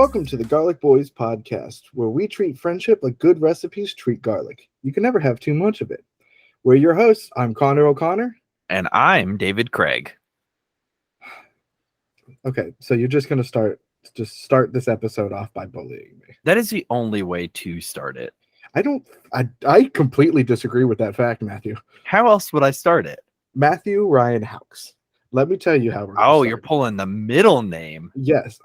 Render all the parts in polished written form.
Welcome to the Garlic Boys podcast, where we treat friendship like good recipes treat garlic. You can never have too much of it. We're your hosts. I'm Connor O'Connor. And I'm David Craig. Okay, so you're just going to start this episode off by bullying me. That is the only way to start it. I completely disagree with that fact, Matthew. How else would I start it? Matthew Ryan Haux. Let me tell you how we're Oh, you're pulling the middle name. Yes,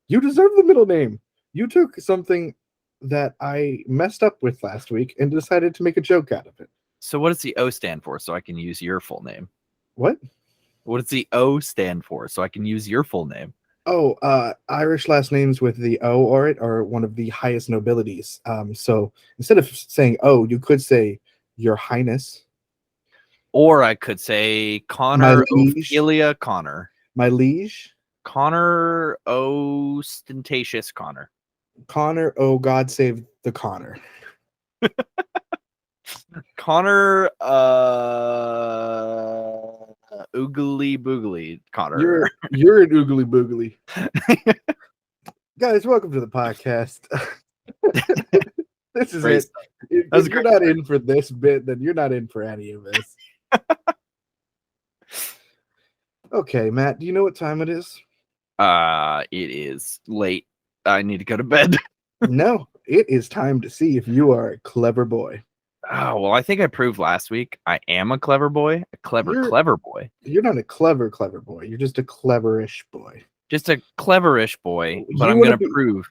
you deserve the middle name. You took something that I messed up with last week and decided to make a joke out of it. So what does the O stand for so I can use your full name? What? What does the O stand for so I can use your full name? Oh, Irish last names with the O or it are one of the highest nobilities. So instead of saying O, you could say Your Highness. Or I could say Connor Ophelia Connor. My liege. Connor Ostentatious Connor. Connor, oh God save the Connor. Connor Oogly Boogly Connor. You're an oogly boogly. Guys, welcome to the podcast. This is great it. Stuff. If you're not in for this bit, then you're not in for any of this. Okay, Matt, do you know what time it is? It is late. I need to go to bed. No, it is time to see if you are a clever boy. Oh, well, I think I proved last week I am a clever boy. A clever boy. You're not a clever boy. You're just a cleverish boy. Just a cleverish boy, but I'm going to prove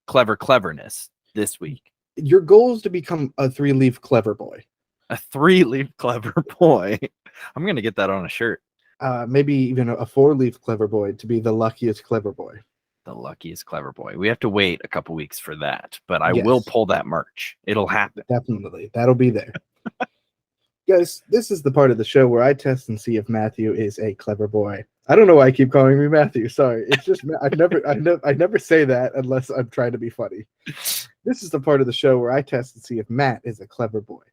cleverness this week. Your goal is to become a 3-leaf clever boy. A 3-leaf clever boy. I'm going to get that on a shirt. Maybe even a 4-leaf clever boy to be the luckiest clever boy. The luckiest clever boy. We have to wait a couple weeks for that, but I will pull that merch. It'll happen. Definitely. That'll be there. Guys, this is the part of the show where I test and see if Matthew is a clever boy. I don't know why I keep calling me Matthew. Sorry. It's just I never say that unless I'm trying to be funny. This is the part of the show where I test and see if Matt is a clever boy.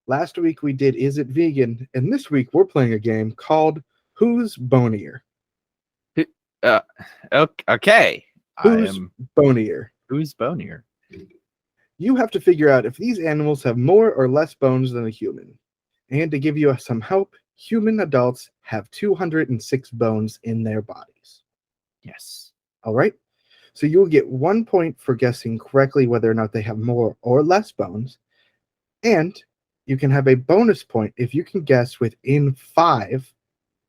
Last week we did Is It Vegan? And this week we're playing a game called Who's Bonier? Okay. Who's bonier? Who's bonier? You have to figure out if these animals have more or less bones than a human. And to give you some help, human adults have 206 bones in their bodies. Yes. All right. So you'll get 1 point for guessing correctly whether or not they have more or less bones. And you can have a bonus point if you can guess within 5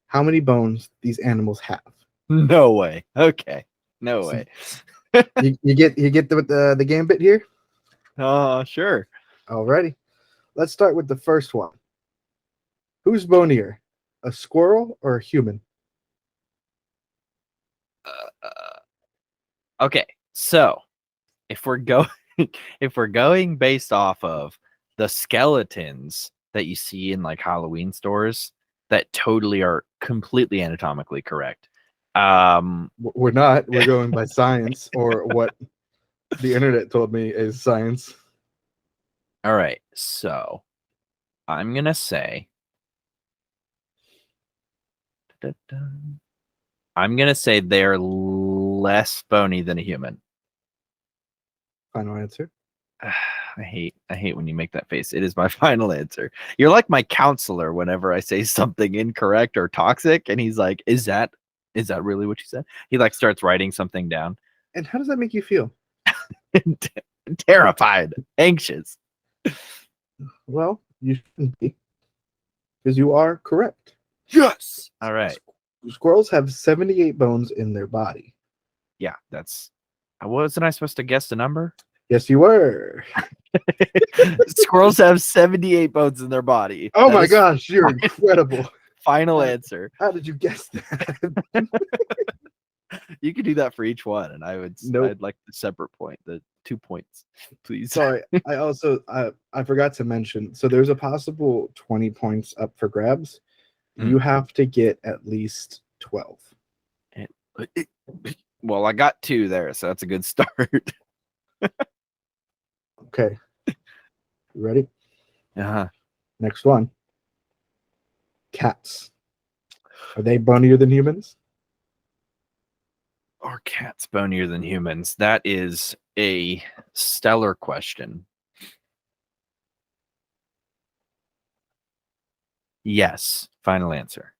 how many bones these animals have. No way. Okay. No way. you get the gambit here? Sure. Alrighty. Let's start with the first one. Who's bonier, a squirrel or a human? Okay. So, if we're going based off of the skeletons that you see in like Halloween stores that totally are completely anatomically correct. We're not. We're going by science, or what the internet told me is science. All right, so I'm gonna say they're less bony than a human. Final answer. I hate when you make that face. It is my final answer. You're like my counselor whenever I say something incorrect or toxic, and he's like, "Is that really what you said?" He like starts writing something down. And how does that make you feel? Terrified, anxious. Well, you shouldn't be, because you are correct. Yes. All right. Squirrels have 78 bones in their body. Yeah, wasn't I supposed to guess the number? Yes, you were. Squirrels have 78 bones in their body. Oh my gosh, you're incredible. Final answer. How did you guess that? You could do that for each one, and I'd like the separate point, the 2 points, please. Sorry, I forgot to mention. So there's a possible 20 points up for grabs. You have to get at least 12. Well, I got 2 there, so that's a good start. Okay. You ready? Uh-huh. Next one. Cats. Are they bonier than humans? Are cats bonier than humans? That is a stellar question. Yes. Final answer.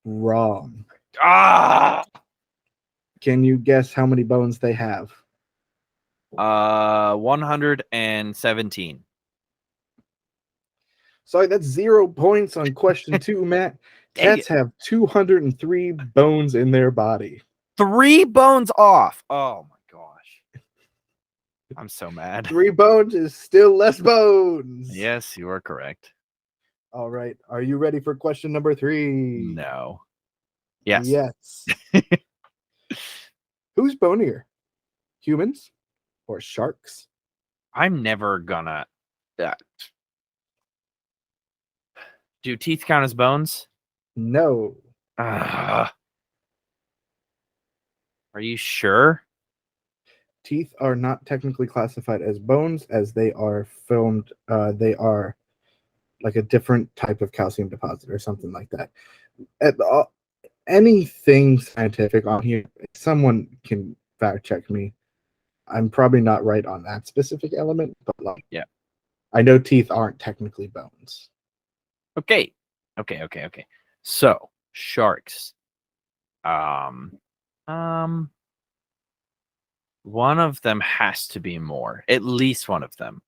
Wrong. Ah! Can you guess how many bones they have? 117. Sorry, that's 0 points on question 2, Matt. Dang Cats have 203 bones in their body. 3 bones off. Oh my gosh. I'm so mad. 3 bones is still less bones. Yes, you are correct. All right. Are you ready for question number 3? No. Yes. Yes. Who's bonier? Humans or sharks? I'm never gonna. Do teeth count as bones? No. Are you sure? Teeth are not technically classified as bones as they are filmed. They are like a different type of calcium deposit or something like that. Anything scientific on here, someone can fact check me. I'm probably not right on that specific element, but like, Yeah. I know teeth aren't technically bones. Okay. So sharks. One of them has to be more. At least one of them.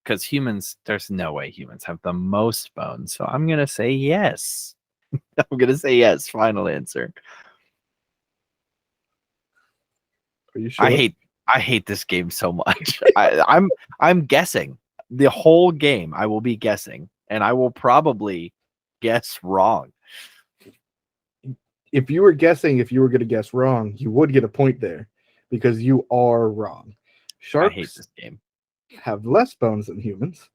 Because humans, there's no way humans have the most bones. So I'm gonna say yes. I'm gonna say yes. Final answer. Are you sure? I hate this game so much. I'm guessing the whole game. I will be guessing, and I will probably guess wrong. If you were going to guess wrong, you would get a point there because you are wrong. Sharks I hate this game. have less bones than humans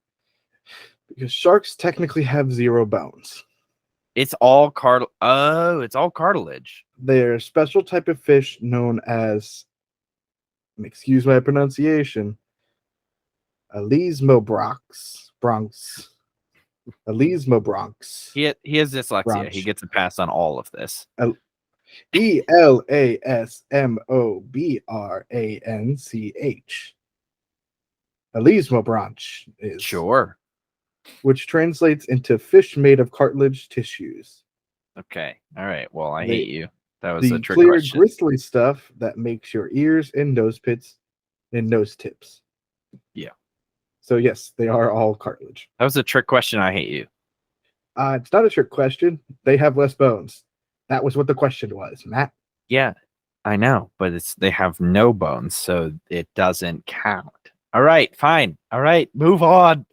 because sharks technically have 0 bones. It's all it's all cartilage. They're a special type of fish known as, excuse my pronunciation, Elismobranchs. Elismobranchs. He has dyslexia. He gets a pass on all of this. Elasmobranch. Elismobranch is Sure. which translates into fish made of cartilage tissues. Okay. All right. Well, I hate you. That was The a trick clear, question. gristly stuff that makes your ears and nose tips. Yeah. So yes, they are all cartilage. That was a trick question. I hate you. It's not a trick question. They have less bones. That was what the question was, Matt. Yeah, I know, but they have no bones, so it doesn't count. All right, fine. All right, move on.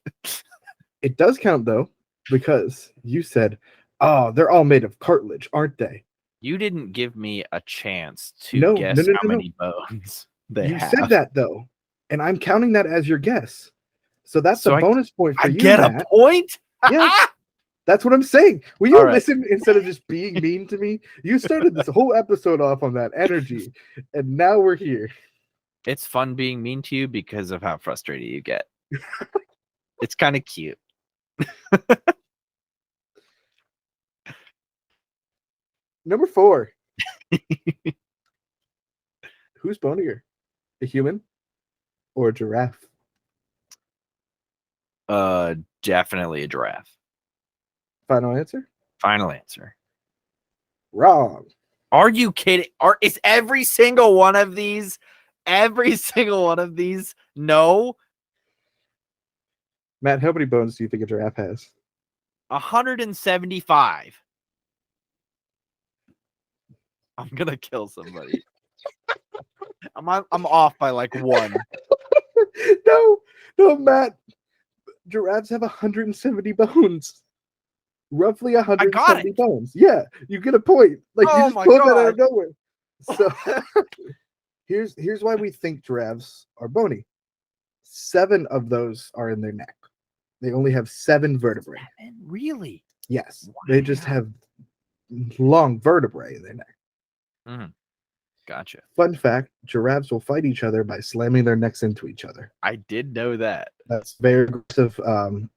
It does count though, because you said, "Oh, they're all made of cartilage, aren't they?" You didn't give me a chance to guess how many bones they you have. said that though, and I'm counting that as your guess. So that's a bonus point for I you. Get Matt. a point? Yes. That's what I'm saying. Will you right. listen instead of just being mean to me? You started this whole episode off on that energy, and now we're here. It's fun being mean to you because of how frustrated you get. It's kind of cute. Number 4. Who's bonier? A human or a giraffe? Definitely a giraffe. Final answer? Final answer. Wrong. Are you kidding? Is every single one of these? No. Matt, how many bones do you think a giraffe has? 175. I'm gonna kill somebody. I'm off by like 1. No, Matt. Giraffes have 170 bones. Roughly 170 bones. Yeah, you get a point. Like you just pulled that out of nowhere. So here's why we think giraffes are bony. 7 of those are in their neck. They only have 7 vertebrae. 7? Really? Yes. Wow. They just have long vertebrae in their neck. Mm-hmm. Gotcha. Fun fact, giraffes will fight each other by slamming their necks into each other. I did know that. That's very aggressive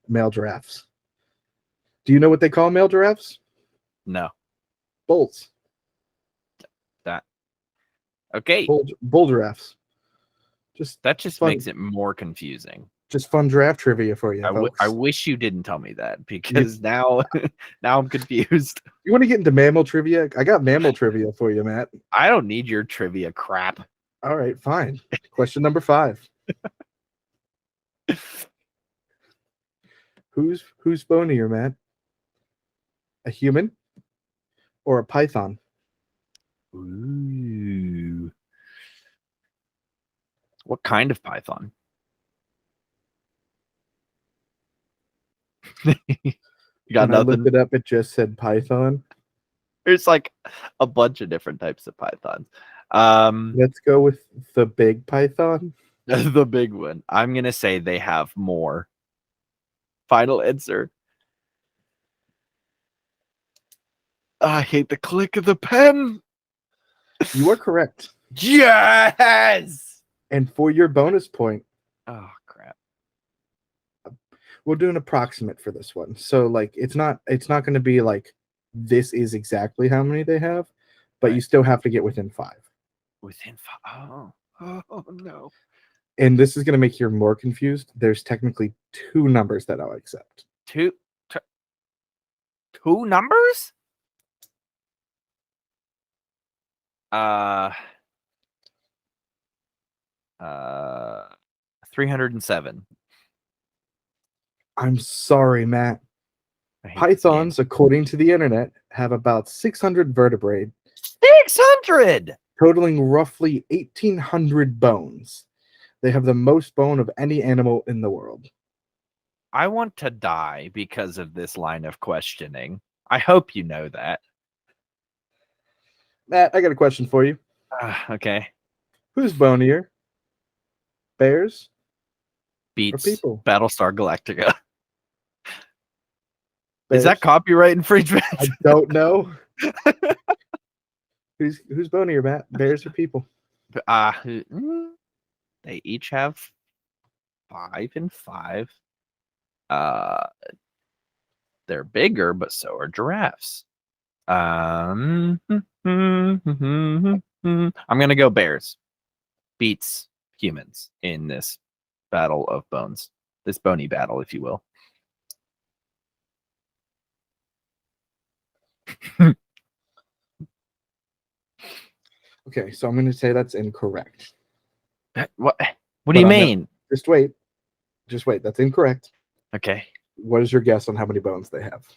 male giraffes. Do you know what they call male giraffes? No. Bulls. That. Okay. Bull giraffes. That just fun, makes it more confusing. Just fun giraffe trivia for you, folks. I wish you didn't tell me that because now I'm confused. You want to get into mammal trivia? I got mammal trivia for you, Matt. I don't need your trivia crap. All right, fine. Question number 5. Who's bonier, Matt? A human or a python? Ooh. What kind of python? You got When I nothing? looked it up, it just said python. There's like a bunch of different types of pythons. Let's go with the big python. The big one. I'm going to say they have more. Final answer. I hate the click of the pen. You are correct. Yes! And for your bonus point, Oh, crap. we'll do an approximate for this one. So like it's not going to be like this is exactly how many they have, but you still have to get within 5. Within 5. Oh no. And this is going to make you more confused. There's technically 2 numbers that I'll accept. Two numbers? 307. I'm sorry, Matt. Pythons, according to the internet, have about 600 vertebrae. 600! Totaling roughly 1,800 bones. They have the most bone of any animal in the world. I want to die because of this line of questioning. I hope you know that. Matt, I got a question for you. Okay. Who's bonier? Bears? Beats or people? Battlestar Galactica. Bears? Is that copyright infringement? I don't know. Who's bonier, Matt? Bears or people? They each have 5 and 5. They're bigger, but so are giraffes. I'm gonna go bears. Beats humans in this battle of bones. This bony battle, if you will. Okay, so I'm going to say that's incorrect. What do you mean? Just wait. That's incorrect. Okay. What is your guess on how many bones they have?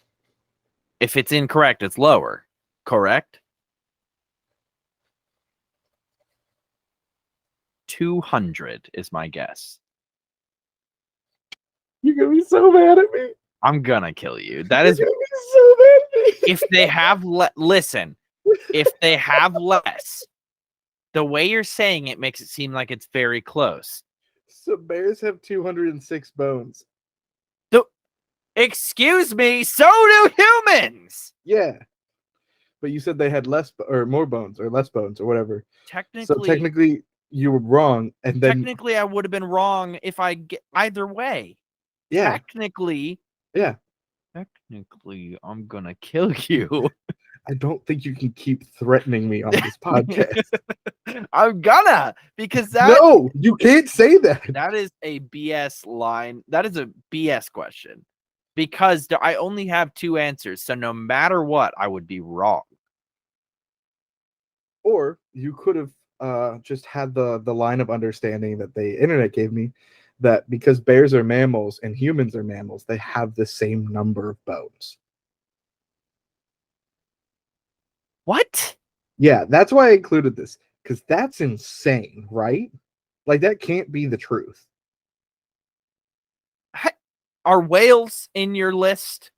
If it's incorrect, it's lower. Correct? 200 is my guess. You're going to be so mad at me. I'm gonna kill you. That is so mad at me. If they have listen, if they have less, the way you're saying it makes it seem like it's very close. So bears have 206 bones. Excuse me, so do humans. Yeah. But you said they had less or more bones or less bones or whatever. Technically you were wrong, and then technically I would have been wrong if I get either way. Yeah. Technically. Yeah. Technically, I'm gonna kill you. I don't think you can keep threatening me on this podcast. I'm gonna, because No, you can't say that. That is a BS line. That is a BS question. Because I only have 2 answers, so no matter what, I would be wrong. Or you could have just had the line of understanding that the internet gave me, that because bears are mammals and humans are mammals, they have the same number of bones. What? Yeah, that's why I included this, because that's insane, right? Like, that can't be the truth. Are whales in your list?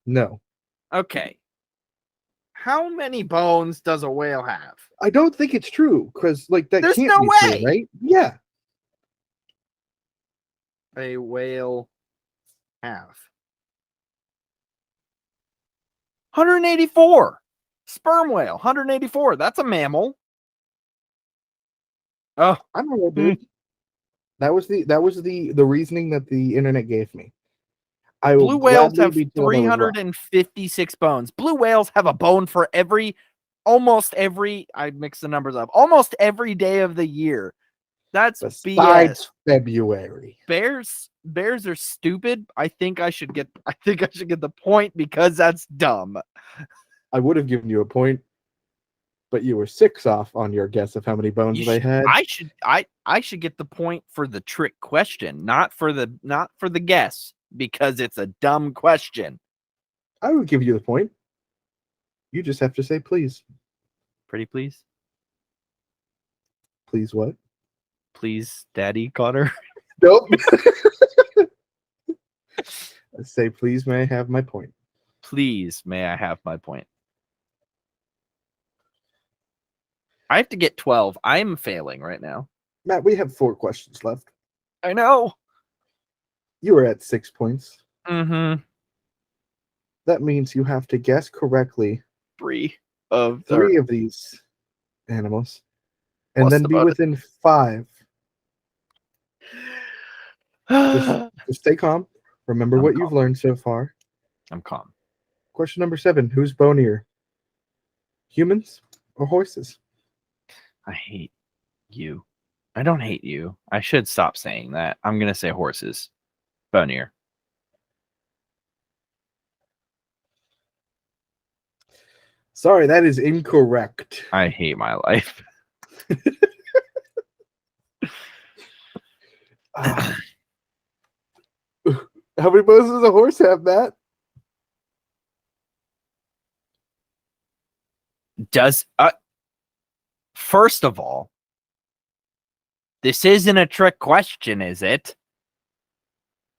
No. Okay. How many bones does a whale have? I don't think it's true, because like that There's can't no be way. true, right? Yeah. A whale have 184. Sperm whale, 184. That's a mammal. Oh, I don't know, dude. That was the reasoning that the internet gave me. I will Blue whales gladly have be told I was wrong. 356 bones. Blue whales have a bone for almost every, I mix the numbers up, almost every day of the year. That's Besides BS. February. Bears are stupid. I think I should get the point because that's dumb. I would have given you a point, but you were 6 off on your guess of how many bones they had. I should get the point for the trick question, not for the guess, because it's a dumb question. I would give you the point. You just have to say please. Pretty please? Please what? Please, Daddy Connor. Nope. I say please, may I have my point? Please, may I have my point? I have to get 12. I'm failing right now. Matt, we have 4 questions left. I know. You are at 6 points. Mm-hmm. That means you have to guess correctly 3 of these animals, and Plus then the be bonus. within 5. Just stay calm. Remember what you've learned so far. I'm calm. Question number 7. Who's bonier? Humans or horses? I hate you. I don't hate you. I should stop saying that. I'm going to say horses. Bonier. Sorry, that is incorrect. I hate my life. How many bones does a horse have, Matt? First of all, this isn't a trick question, is it?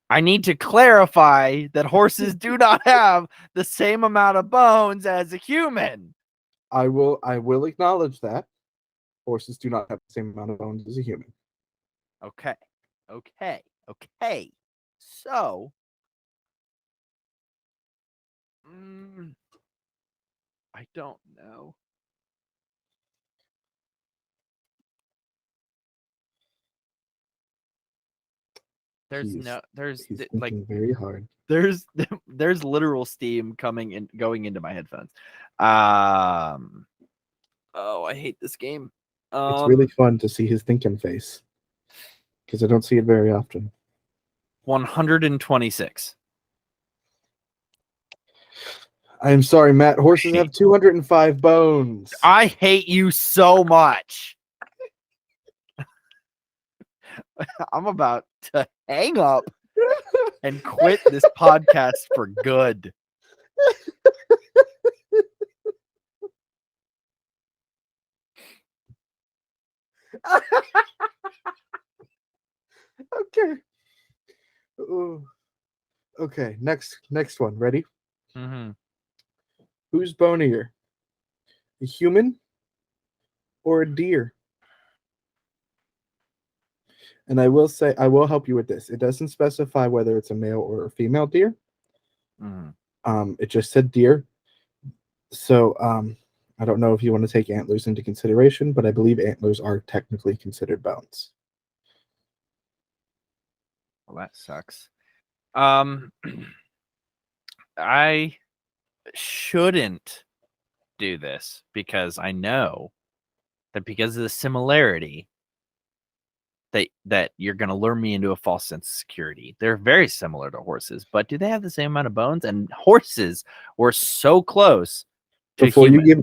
I need to clarify that horses do not have the same amount of bones as a human. I will acknowledge that. Horses do not have the same amount of bones as a human. Okay. So, I don't know. He's thinking very hard. There's literal steam going into my headphones. Oh, I hate this game. It's really fun to see his thinking face, because I don't see it very often. 126. I am sorry, Matt. Horses have 205 bones. I hate you so much. I'm about to hang up and quit this podcast for good. Okay. Ooh. Okay. Next one. Ready? Mm-hmm. Who's bonier? A human or a deer? And I will help you with this. It doesn't specify whether it's a male or a female deer. Mm-hmm. It just said deer. So I don't know if you want to take antlers into consideration, but I believe antlers are technically considered bones. Well, that sucks. I shouldn't do this because I know that because of the similarity that you're going to lure me into a false sense of security. They're very similar to horses, but do they have the same amount of bones? And horses were so close to Before human. you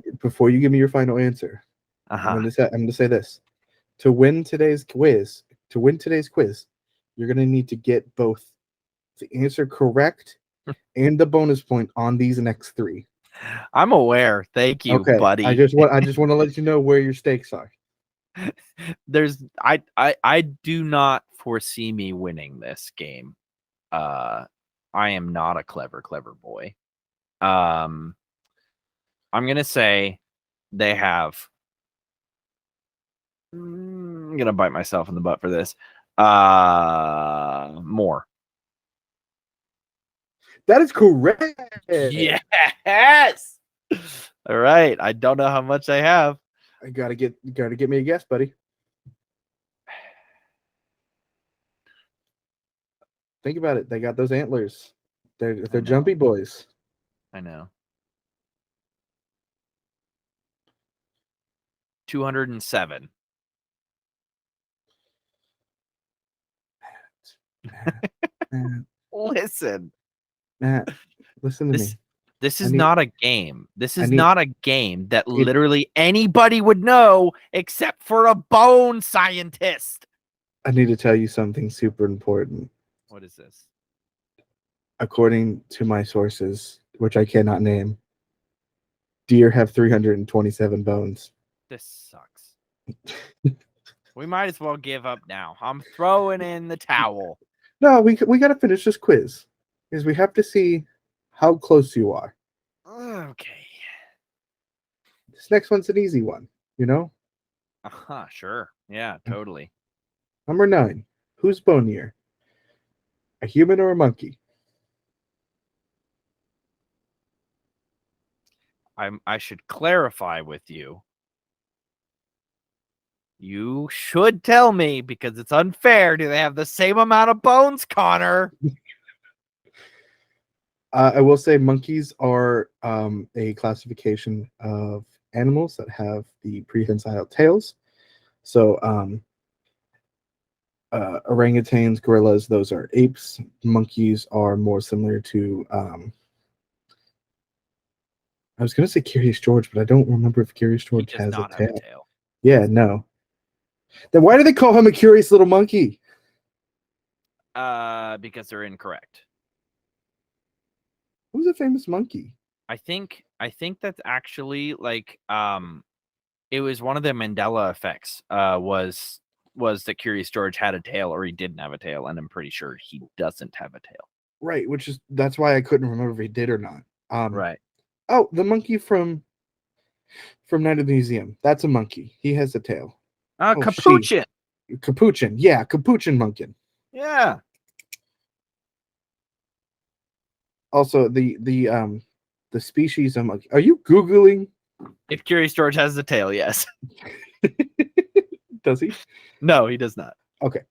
give me your final answer, I'm going to say this. To win today's quiz, you're going to need to get both the answer correct and the bonus point on these next 3. I'm aware. Thank you, buddy. I just want to let you know where your stakes are. I do not foresee me winning this game. I am not a clever boy. I'm gonna say they have. I'm gonna bite myself in the butt for this. More. That is correct. Yes. All right. I don't know how much I have. I gotta get me a guess, buddy. Think about it. They got those antlers. They're jumpy boys. I know. 207. Matt, Listen, listen to me. this I is need- not a game. This I is need- not a game that literally anybody would know except for a bone scientist. I need to tell you something super important. What is this? According to my sources, which I cannot name, deer have 327 bones. This sucks. We might as well give up now. I'm throwing in the towel. No, we got to finish this quiz because we have to see how close you are. Okay. This next one's an easy one, you know? Sure. Yeah, totally. Number 9. Who's bonier? A human or a monkey? I should clarify with you. You should tell me because it's unfair. Do they have the same amount of bones, Connor? I will say monkeys are a classification of animals that have the prehensile tails. So orangutans, gorillas, those are apes. Monkeys are more similar to I was going to say Curious George, but I don't remember if Curious George has a tail. Yeah, no. Then why do they call him a curious little monkey? Because they're incorrect. Who's a famous monkey? I think that's actually like it was one of the Mandela effects. Was that Curious George had a tail or he didn't have a tail, and I'm pretty sure he doesn't have a tail. Right, that's why I couldn't remember if he did or not. Right. Oh, the monkey from Night of the Museum. That's a monkey. He has a tail. Capuchin. Capuchin. Yeah, Capuchin monkey. Yeah. Also, the species of monkey. Are you Googling? If Curious George has a tail, yes. Does he? No, he does not. Okay.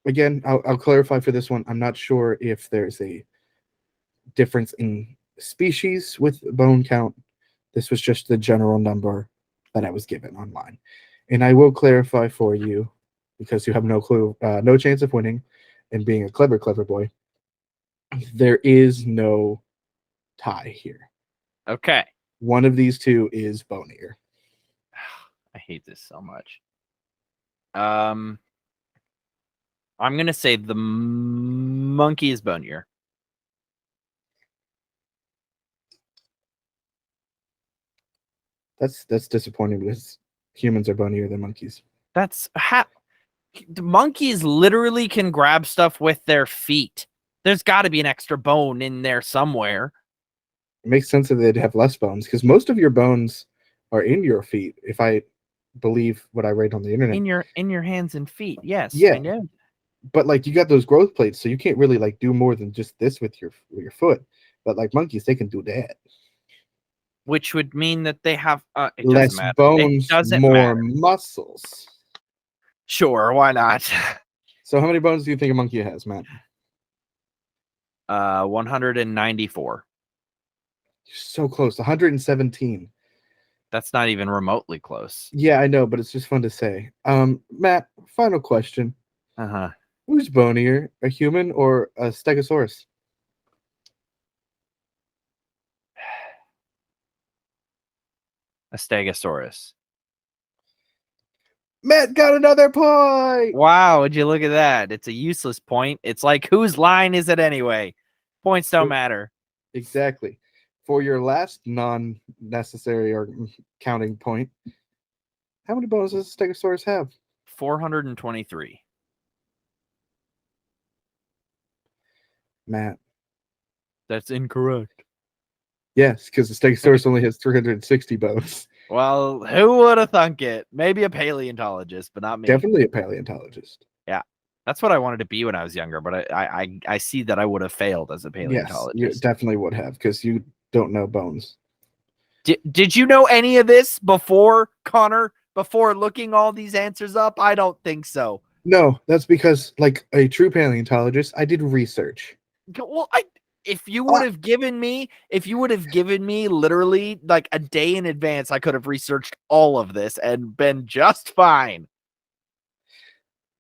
Again, I'll clarify for this one. I'm not sure if there's a difference in species with bone count. This was just the general number that I was given online. And I will clarify for you, because you have no clue, no chance of winning, and being a clever boy, there is no tie here. Okay. One of these two is bonier. I hate this so much. I'm gonna say the monkey is bonier. That's disappointing because humans are bonier than monkeys. That's how the monkeys literally can grab stuff with their feet. There's got to be an extra bone in there somewhere. It makes sense that they'd have less bones because most of your bones are in your feet, if I believe what I read on the internet. In your hands and feet. Yes. Yeah. I know. But like you got those growth plates, so you can't really like do more than just this with your foot. But like monkeys, they can do that. Which would mean that they have less bones, more muscles. Sure, why not? So how many bones do you think a monkey has, Matt? 194. You're so close. 117. That's not even remotely close. Yeah, I know, but it's just fun to say. Matt, final question. Uh-huh. Who's bonier, a human or a stegosaurus? A stegosaurus. Matt got another point. Wow, would you look at that? It's a useless point. It's like, whose line is it anyway? Points don't matter. Exactly. For your last non-necessary or counting point, how many bones does a stegosaurus have? 423. Matt. That's incorrect. Yes, because the stegosaurus only has 360 bones. Well, who would have thunk it? Maybe a paleontologist, but not me. Definitely a paleontologist. Yeah. That's what I wanted to be when I was younger, but I see that I would have failed as a paleontologist. Yes, you definitely would have, because you don't know bones. Did you know any of this before, Connor? Before looking all these answers up? I don't think so. No, that's because, like a true paleontologist, I did research. Well, if you would have given me literally like a day in advance, I could have researched all of this and been just fine.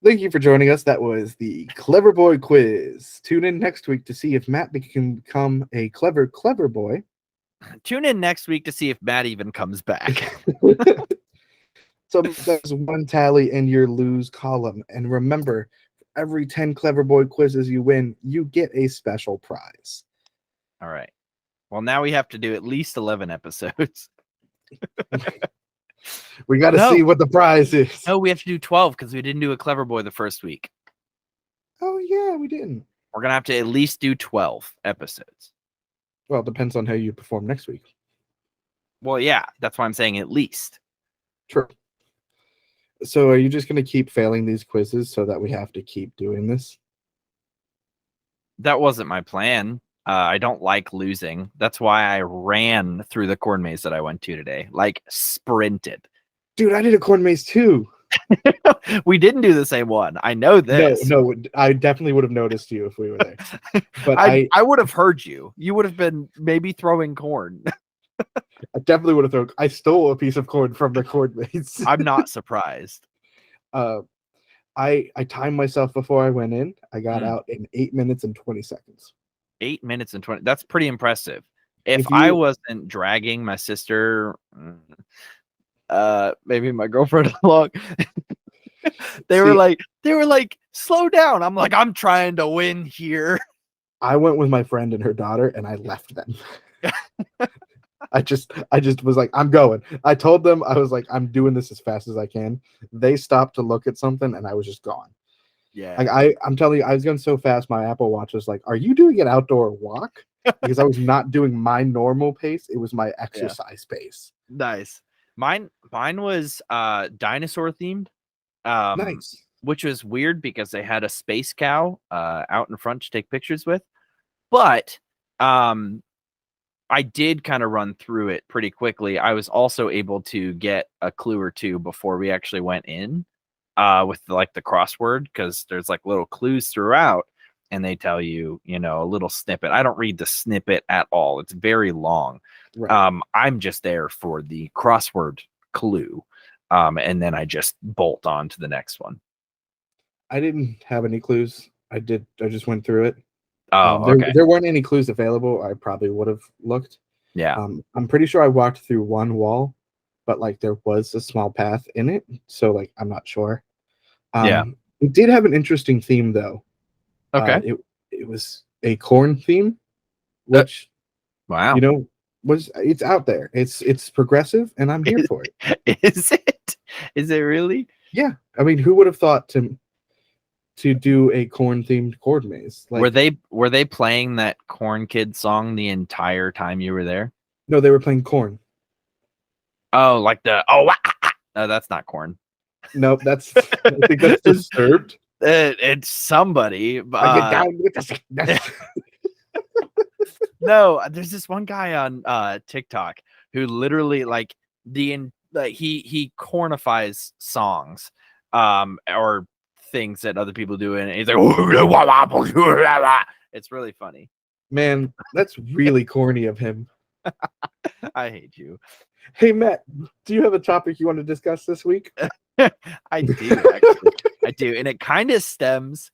Thank you for joining us. That was the Clever Boy quiz. Tune in next week to see if Matt can become a clever boy. Tune in next week to see if Matt even comes back. So that's one tally in your lose column. And remember, for every 10 Clever Boy quizzes you win, you get a special prize. All right. Well, now we have to do at least 11 episodes. We got to see what the prize is. No, we have to do 12 because we didn't do a Clever Boy the first week. Oh, yeah, we didn't. We're going to have to at least do 12 episodes. Well, it depends on how you perform next week. Well, yeah, that's why I'm saying at least. True. So are you just going to keep failing these quizzes so that we have to keep doing this? That wasn't my plan. I don't like losing. That's why I ran through the corn maze that I went to today. Like, sprinted. Dude, I did a corn maze too. We didn't do the same one. I know this. No, I definitely would have noticed you if we were there. But I would have heard you. You would have been maybe throwing corn. I definitely would have thrown. I stole a piece of corn from the corn maze. I'm not surprised. I timed myself before I went in. I got out in 8 minutes and 20 seconds. 8 minutes and 20. That's pretty impressive. If I wasn't dragging my sister, maybe my girlfriend along, they were like, slow down. I'm like, I'm trying to win here. I went with my friend and her daughter, and I left them. I just was like, I'm going. I told them, I was like, I'm doing this as fast as I can. They stopped to look at something, and I was just gone. Yeah. Like I'm telling you, I was going so fast, my Apple Watch was like, are you doing an outdoor walk? Because I was not doing my normal pace. It was my exercise pace. Nice. Mine was dinosaur themed. Nice. Which was weird because they had a space cow out in front to take pictures with. But I did kind of run through it pretty quickly. I was also able to get a clue or two before we actually went in with like the crossword, because there's like little clues throughout and they tell you, a little snippet. I don't read the snippet at all. It's very long. Right. I'm just there for the crossword clue. And then I just bolt on to the next one. I didn't have any clues. I just went through it. Okay. There weren't any clues available. I probably would have looked. Yeah. I'm pretty sure I walked through one wall, but like there was a small path in it. So like, I'm not sure. Yeah. It did have an interesting theme though. Okay. It was a corn theme, which, wow. It's out there. It's progressive, and I'm here for it. Is it? Is it really? Yeah. I mean, who would have thought to do a corn themed chord maze? Like, were they playing that Corn Kid song the entire time you were there? No, they were playing corn. Oh, like the no, that's not corn. Nope, I think that's Disturbed. It's somebody. I get down with the No, there's this one guy on TikTok who literally like he cornifies songs or things that other people do, and he's like, it's really funny. Man, that's really corny of him. I hate you. Hey Matt, do you have a topic you want to discuss this week? I do actually. I do, and it kind of stems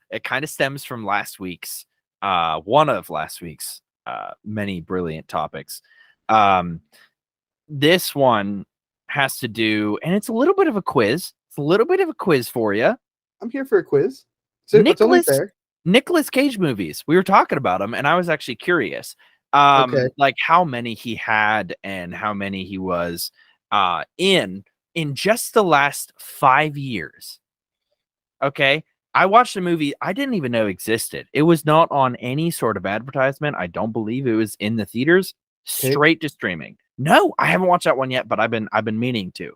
from last week's one of last week's many brilliant topics. This one has to do, and it's a little bit of a quiz. It's a little bit of a quiz for you. I'm here for a quiz. So Nicolas Cage movies. We were talking about them, and I was actually curious. Like how many he had and how many he was in just the last 5 years. Okay. I watched a movie I didn't even know existed. It was not on any sort of advertisement. I don't believe it was in the theaters. Straight to streaming. No, I haven't watched that one yet, but I've been meaning to.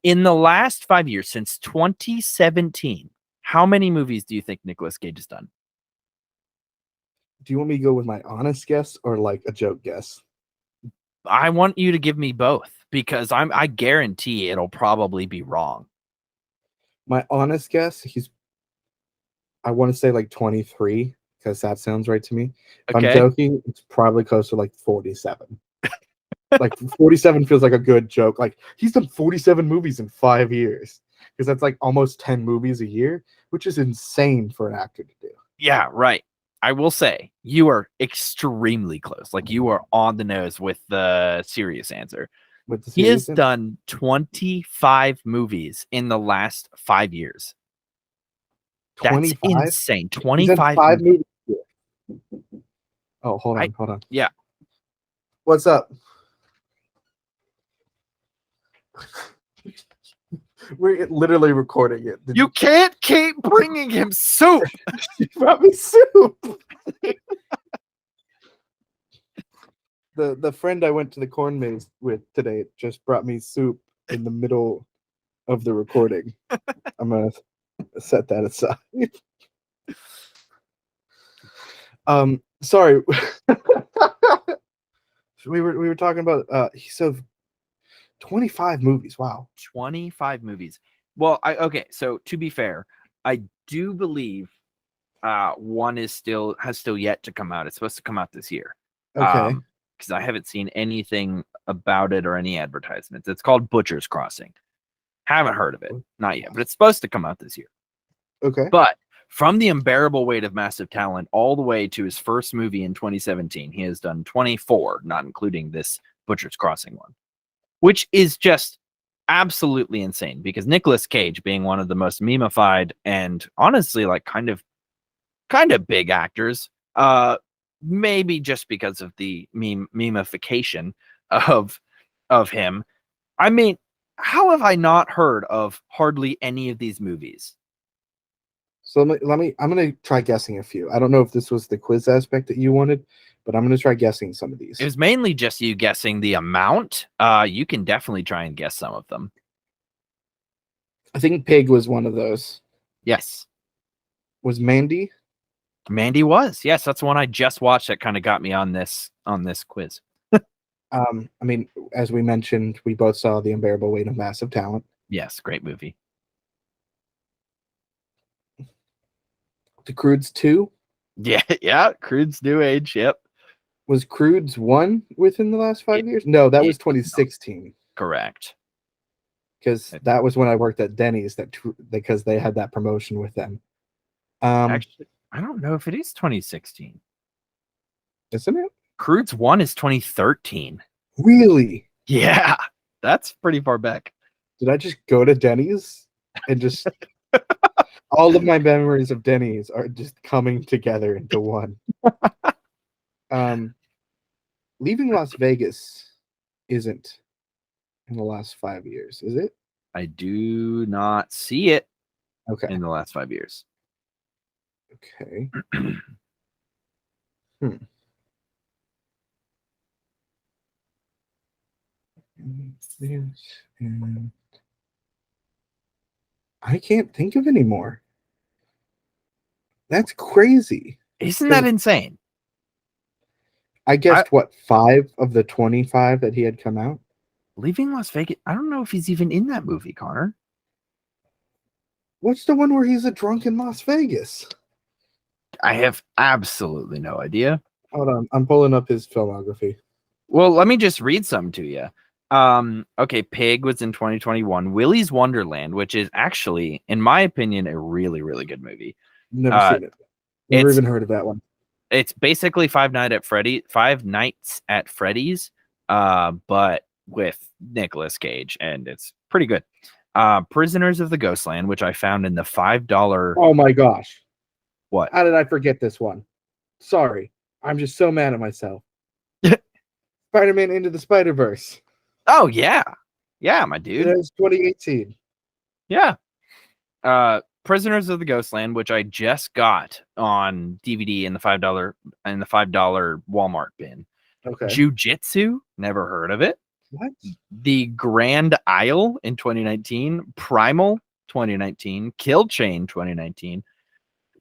In the last 5 years, since 2017, how many movies do you think Nicolas Cage has done? Do you want me to go with my honest guess or like a joke guess? I want you to give me both, because I guarantee it'll probably be wrong. My honest guess, I want to say like 23, because that sounds right to me. If I'm Okay. joking, it's probably close to like 47. Like 47 feels like a good joke. Like he's done 47 movies in 5 years because that's like almost 10 movies a year, which is insane for an actor to do. Yeah, right. I will say you are extremely close. Like you are on the nose with the serious answer. With the He has series, done 25 movies in the last 5 years. That's 25. insane. He's done 25 5 movies. movies. Oh, hold I on. yeah. What's up? We're literally recording it. You can't keep bringing him soup. You brought me soup. The friend I went to the corn maze with today just brought me soup in the middle of the recording. I'm gonna set that aside. Sorry. we were talking about so 25 movies. Wow. 25 movies. Well, okay, so to be fair, I do believe one has still yet to come out. It's supposed to come out this year. Okay. Because I haven't seen anything about it or any advertisements. It's called Butcher's Crossing. Haven't heard of it, not yet, but it's supposed to come out this year. Okay. But from the unbearable weight of massive talent all the way to his first movie in 2017, he has done 24, not including this Butcher's Crossing one, which is just absolutely insane because Nicolas Cage, being one of the most memeified and honestly like kind of big actors, maybe just because of the memification of him. I mean, how have I not heard of hardly any of these movies? So I'm gonna try guessing a few. I don't know if this was the quiz aspect that you wanted, but I'm gonna try guessing some of these. It was mainly just you guessing the amount. You can definitely try and guess some of them. I think Pig was one of those. Yes. Was Mandy? Mandy was. Yes, that's one I just watched that kind of got me on this quiz. I mean, as we mentioned, we both saw The Unbearable Weight of Massive Talent. Yes, great movie. The Croods 2? Yeah, Crude's New Age. Yep. Was Croods 1 within the last 5 years? No, that was 2016. Correct. Because that was when I worked at Denny's because they had that promotion with them. Actually, I don't know if it is 2016. Isn't it? Crude's 1 is 2013. Really? Yeah, that's pretty far back. Did I just go to Denny's and just all of my memories of Denny's are just coming together into one? Leaving Las Vegas isn't in the last 5 years, is it? I do not see it in the last 5 years. Okay. I can't think of any more. That's crazy. Isn't that insane? I guessed 5 of the 25 that he had come out. Leaving Las Vegas. I don't know if he's even in that movie, Connor. What's the one where he's a drunk in Las Vegas? I have absolutely no idea. Hold on, I'm pulling up his filmography. Well, let me just read some to you. Okay, Pig was in 2021. Willy's Wonderland, which is actually, in my opinion, a really, really good movie. Never seen it. Never even heard of that one. It's basically Five Nights at Freddy's, but with Nicolas Cage, and it's pretty good. Prisoners of the Ghostland, which I found in the $5. Oh my gosh. What? How did I forget this one? Sorry. I'm just so mad at myself. Spider-Man Into the Spider-Verse. Oh, yeah. Yeah, my dude. It was 2018. Yeah. Prisoners of the Ghostland, which I just got on DVD in the $5 Walmart bin. Okay. Jiu-Jitsu, never heard of it. What? The Grand Isle in 2019, Primal 2019, Kill Chain 2019,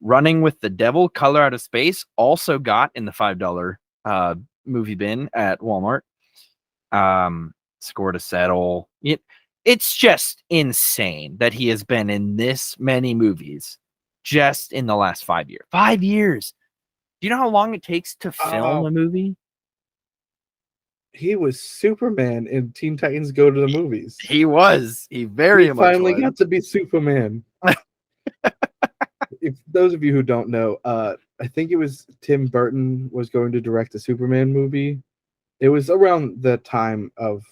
Running with the Devil, Color Out of Space, also got in the $5 movie bin at Walmart. Score to Settle. It's just insane that he has been in this many movies just in the last 5 years. 5 years. Do you know how long it takes to film a movie? He was Superman in Teen Titans Go to the Movies. He was. He very much finally was. got to be Superman. If those of you who don't know, I think it was Tim Burton was going to direct a Superman movie. It was around the time of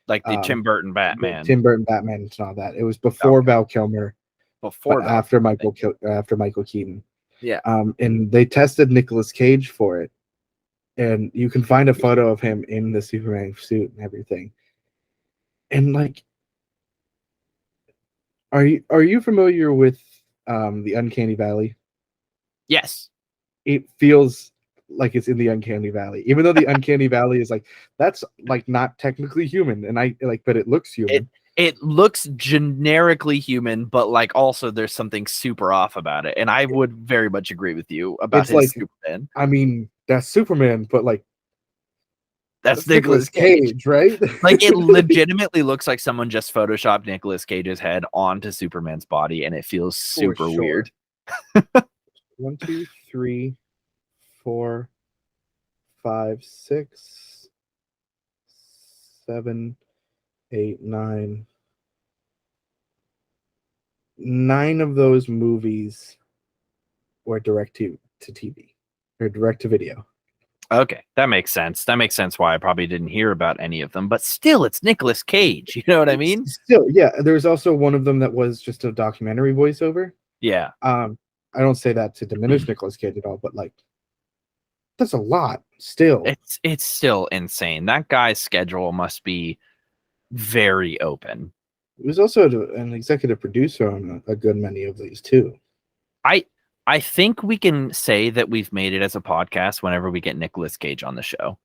like the Tim Burton Batman. Tim Burton Batman and all that. It was before Val Kilmer, after Michael Keaton. Yeah. And they tested Nicolas Cage for it, and you can find a photo of him in the Superman suit and everything. And like, are you familiar with the Uncanny Valley? Yes. It feels like it's in the Uncanny Valley, even though the Uncanny Valley is like, that's like not technically human, and I like, but it looks human. It looks generically human, but like also there's something super off about it, and I would very much agree with you about his Superman. I mean, that's Superman, but like, that's Nicolas Cage, right? Like, it legitimately looks like someone just photoshopped Nicolas Cage's head onto Superman's body, and it feels super weird. 1, 2, 3, 4, 5, 6, 7, 8, 9. 9 of those movies were direct to TV or direct to video. Okay, that makes sense. That makes sense why I probably didn't hear about any of them, but still, it's Nicolas Cage. You know what I mean? Still, yeah. There's also one of them that was just a documentary voiceover. Yeah. I don't say that to diminish Nicolas Cage at all, but like, that's a lot still. It's still insane. That guy's schedule must be very open. He was also an executive producer on a good many of these too. I think we can say that we've made it as a podcast whenever we get Nicolas Cage on the show.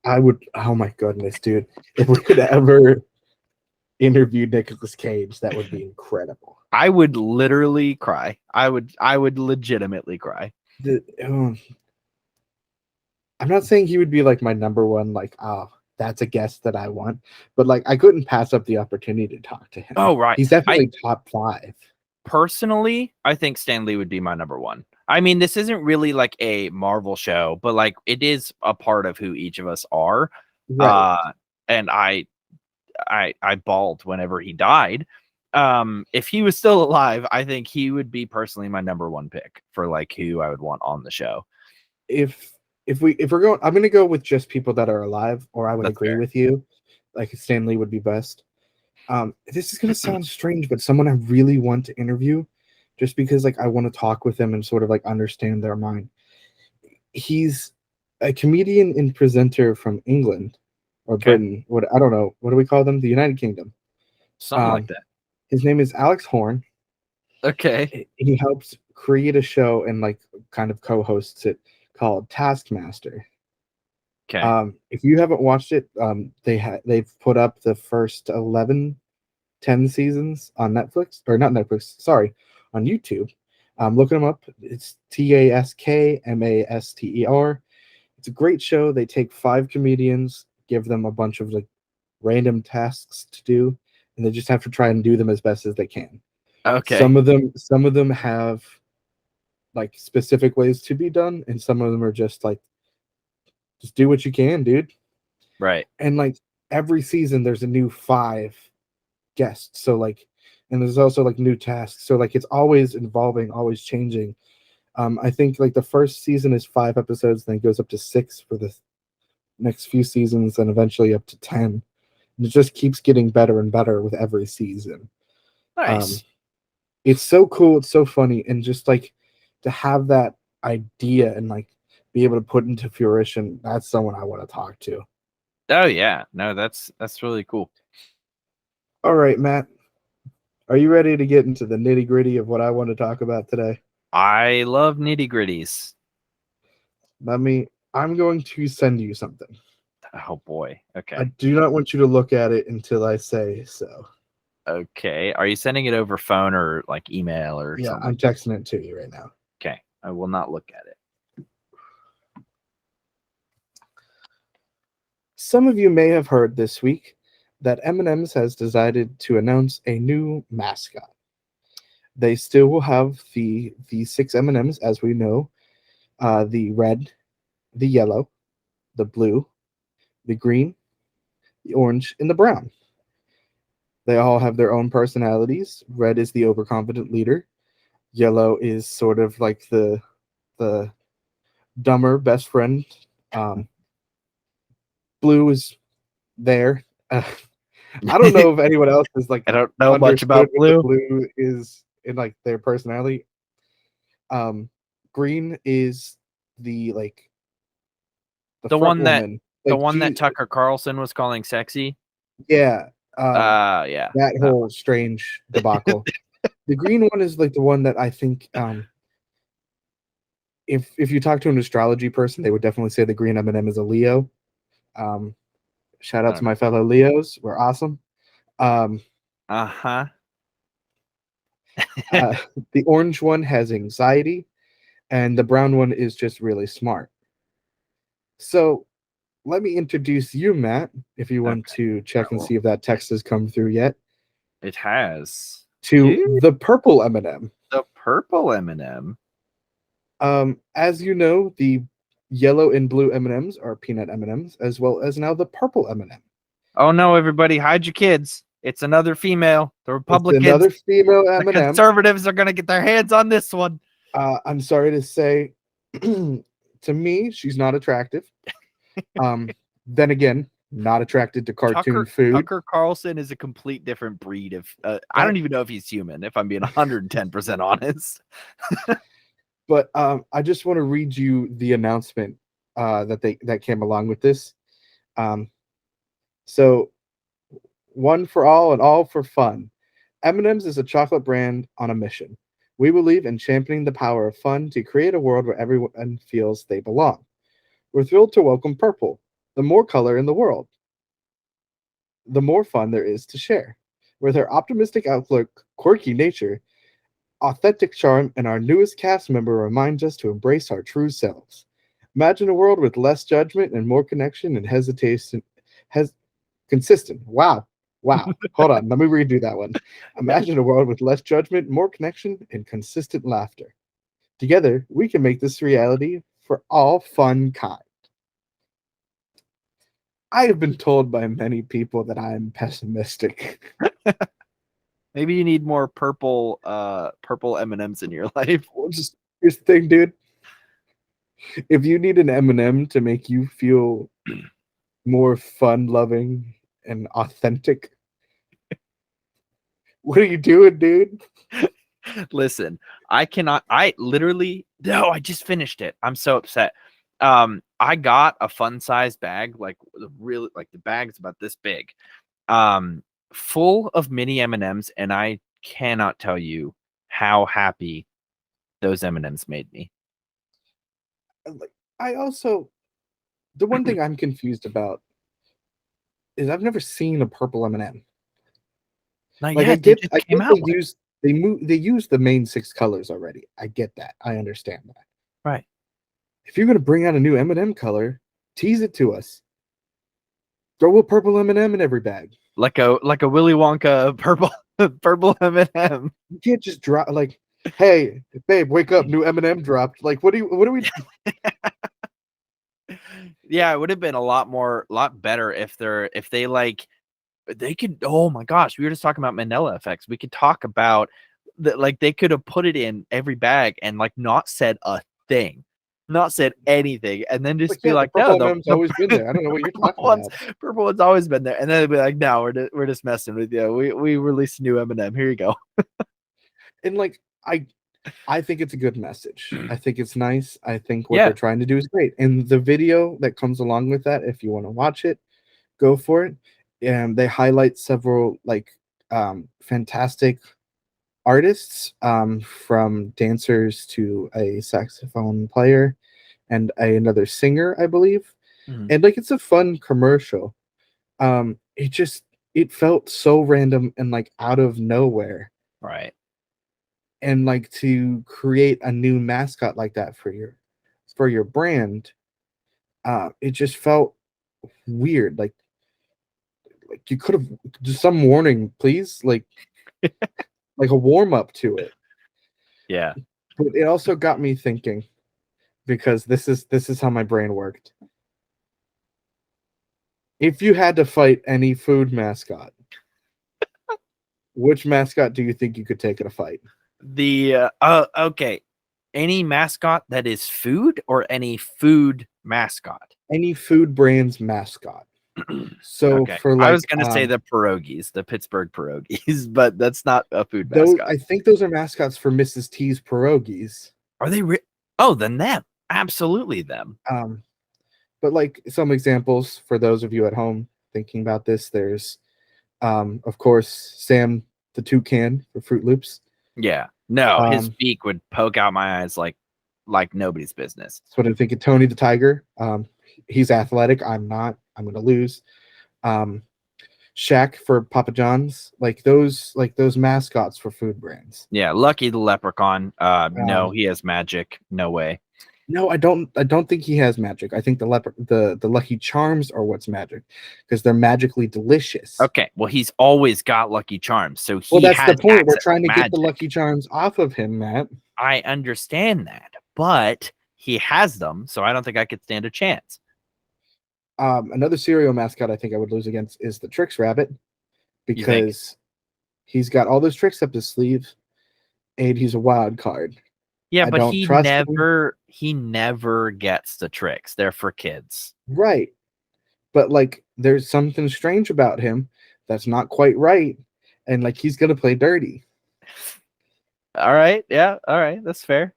I would, oh my goodness, dude. If we could ever interview Nicolas Cage, that would be incredible. I would literally cry. I would legitimately cry. I'm not saying he would be like my number one, like, oh, that's a guest that I want, but like, I couldn't pass up the opportunity to talk to him. Oh, right. He's definitely top 5. Personally, I think Stan Lee would be my number 1. I mean, this isn't really like a Marvel show, but like, it is a part of who each of us are. Right. And I bawled whenever he died. If he was still alive, I think he would be personally my number 1 pick for like who I would want on the show. If we're going, I'm gonna go with just people that are alive, or I would agree with you. Like, Stan Lee would be best. This is gonna sound strange, but someone I really want to interview, just because like I want to talk with them and sort of like understand their mind. He's a comedian and presenter from England or Britain. What, I don't know. What do we call them? The United Kingdom. Something like that. His name is Alex Horn. Okay. He helps create a show and like kind of co-hosts it called Taskmaster. Okay. If you haven't watched it, they've put up the first 10 seasons on Netflix, or not Netflix, sorry, on YouTube. Looking them up. It's Taskmaster. It's a great show. They take 5 comedians, give them a bunch of like random tasks to do, and they just have to try and do them as best as they can. Okay. Some of them have like specific ways to be done, and some of them are just like, just do what you can, dude. Right. And like every season there's a new 5 guests. So like, and there's also like new tasks. So like, it's always evolving, always changing. I think like the first season is 5 episodes, then it goes up to 6 for the next few seasons, and eventually up to 10. And it just keeps getting better and better with every season. Nice. It's so cool. It's so funny. And just like to have that idea and like be able to put into fruition, that's someone I want to talk to. Oh yeah. No, that's really cool. All right, Matt. Are you ready to get into the nitty-gritty of what I want to talk about today? I love nitty-gritties. I'm going to send you something. Oh boy. Okay. I do not want you to look at it until I say so. Okay. Are you sending it over phone or like email or something? Yeah, I'm texting it to you right now. Okay. I will not look at it. Some of you may have heard this week that M&M's has decided to announce a new mascot. They still will have the 6 M&M's as we know, the red, the yellow, the blue, the green, the orange, and the brown. They all have their own personalities. Red is the overconfident leader. Yellow is sort of like the dumber best friend. Um, Blue is there. I don't know if anyone else has like I don't know much understood about what the blue. blue is in like their personality. Green is the like the The front one that woman. the Like one that she, Tucker Carlson was calling sexy. yeah. Yeah. That whole strange debacle. The green one is like the one that I think if you talk to an astrology person, they would definitely say the green M&M is a Leo. Um, Shout out to my fellow Leos. We're awesome. Um, Uh-huh. uh, the orange one has anxiety, and the brown one is just really smart. So let me introduce you, Matt, if you want to check and see if that text has come through yet, It has. to Dude, the purple M&M. the purple M&M. As you know, the yellow and blue M&Ms are peanut M&Ms, as well as now the purple M&M. Oh no, everybody, hide your kids. It's another female. The It's Republicans, another female the M&M. conservatives are gonna get their hands on this one. I'm sorry to say, to me, she's not attractive. Then again, not attracted to cartoon food. Tucker Carlson is a complete different breed of. I don't even know if he's human. If I'm being 110% honest. But I just want to read you the announcement that came along with this. So, one for all and all for fun. M&M's is a chocolate brand on a mission. We believe in championing the power of fun to create a world where everyone feels they belong. We're thrilled to welcome purple, the more color in the world, the more fun there is to share. With her optimistic outlook, quirky nature, authentic charm, and our newest cast member reminds us to embrace our true selves. Imagine a world with less judgment and more connection and hesitation. Consistent. Wow. Wow. Hold on. Let me redo that one. Imagine a world with less judgment, more connection, and consistent laughter. Together, we can make this reality for all fun kind. I have been told by many people that I am pessimistic. Maybe you need more purple M&Ms in your life. Well, just here's the thing, dude. If you need an M&M to make you feel more fun-loving and authentic, what are you doing, dude? Listen, I just finished it. I'm so upset. I got a fun size bag, like the bag's about this big, full of mini M&Ms, and I cannot tell you how happy those M&Ms made me. I also, the one thing I'm confused about is I've never seen a purple M&M. Not Like yet. They just came out. They use the main 6 colors already. I get that. I understand that. Right. If you're gonna bring out a new M&M color, tease it to us. Throw a purple M&M in every bag. Like a Willy Wonka purple M&M. You can't just drop like, hey, babe, wake up, new M&M dropped. Like, what do we? Yeah, it would have been a lot better if they could. Oh my gosh, we were just talking about Mandela effects. We could talk about that. Like they could have put it in every bag and like not said a thing, not said anything, and then just be like, purple no, M&M's always been there. I don't know what you're talking about. Purple one's always been there, and then they'd be like, no, we're just messing with you. We released a new M&M. Here you go. And like I think it's a good message. I think it's nice. I think what they're trying to do is great. And the video that comes along with that, if you want to watch it, go for it. And they highlight several like fantastic artists, from dancers to a saxophone player and another singer, I believe. And like it's a fun commercial. It felt so random and like out of nowhere. Right. And like to create a new mascot like that for your brand, it just felt weird. Like you could have just some warning, please, like like a warm up to it. Yeah. But it also got me thinking, because this is how my brain worked. If you had to fight any food mascot, which mascot do you think you could take in a fight? Okay. Any mascot that is food or any food mascot? Any food brand's mascot. So Okay. for I like, was gonna say the pierogies, the Pittsburgh pierogies, but that's not a food those, mascot. I think those are mascots for Mrs. T's pierogies. Are they? Oh, then them. Absolutely them. But like some examples for those of you at home thinking about this, there's, of course, Sam the toucan for Fruit Loops. Yeah. No, his beak would poke out my eyes like nobody's business. That's what I'm thinking. Tony the tiger. He's athletic. I'm not. I'm gonna lose. Shaq for Papa John's. Like those mascots for food brands. Yeah, Lucky the leprechaun. No, he has magic. No way. No, I don't think he has magic. I think the Lucky Charms are what's magic because they're magically delicious. Okay, well he's always got Lucky Charms, so well, that's the point. We're access trying to to get the magic. Lucky Charms off of him, Matt. I understand that, but he has them, so I don't think I could stand a chance. Another cereal mascot I think I would lose against is the Trix Rabbit because he's got all those tricks up his sleeve, and he's a wild card. Yeah, I but don't he trust him. never gets the tricks. They're for kids. Right. But like there's something strange about him that's not quite right, and like he's gonna play dirty. All right, yeah, all right, that's fair.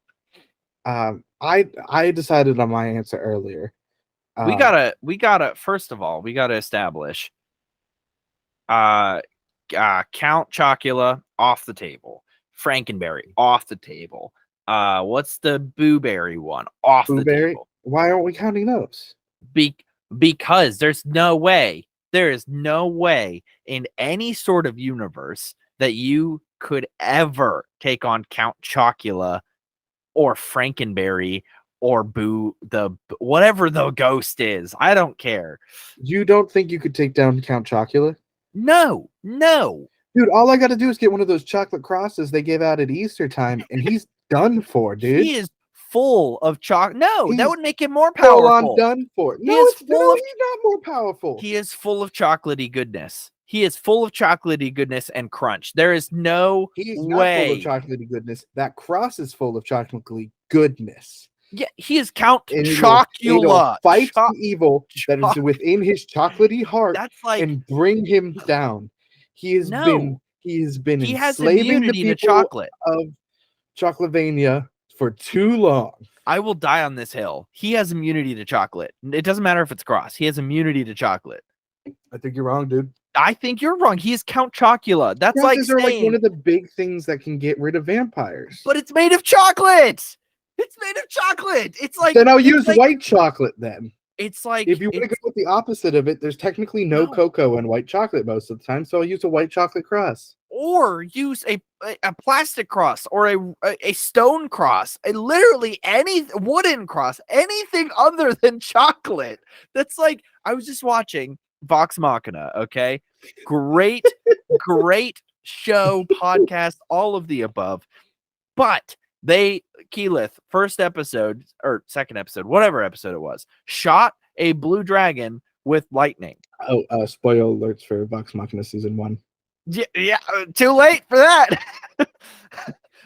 I decided on my answer earlier. We gotta first of all, we gotta establish Count Chocula off the table. Frankenberry off the table. What's the Booberry one? Off the table. Why aren't we counting those? Because there is no way in any sort of universe that you could ever take on Count Chocula or Frankenberry or whatever the ghost is. I don't care. You don't think you could take down Count Chocula? No. Dude, all I got to do is get one of those chocolate crosses they give out at Easter time, and he's done for, dude. He is full of chocolate. No, that would make him more powerful. Full on done for. No, he's not more powerful. He is full of chocolatey goodness. He is full of chocolatey goodness and crunch. There is no He's way. not full of chocolately goodness. That cross is full of chocolately goodness. Yeah, he is Count and Chocula. Fight the evil that is within his chocolatey heart. That's like, and bring him down. He has been enslaving the people to chocolate of Chocolavania for too long. I will die on this hill. He has immunity to chocolate. It doesn't matter if it's Cross. He has immunity to chocolate. I think you're wrong, dude. I think you're wrong. He is Count Chocula. That's Crosses like are like one of the big things that can get rid of vampires. But it's made of chocolate. It's made of chocolate. It's like then I'll use white chocolate then. It's like if you want to go with the opposite of it, there's technically no cocoa in white chocolate most of the time, so I'll use a white chocolate cross. Or use a plastic cross or a stone cross, literally any wooden cross, anything other than chocolate. That's like, I was just watching Vox Machina, okay? Great show, podcast, all of the above. But Keyleth, first episode or second episode, whatever episode it was, shot a blue dragon with lightning. Oh, spoiler alerts for Vox Machina season 1. Yeah, too late for that.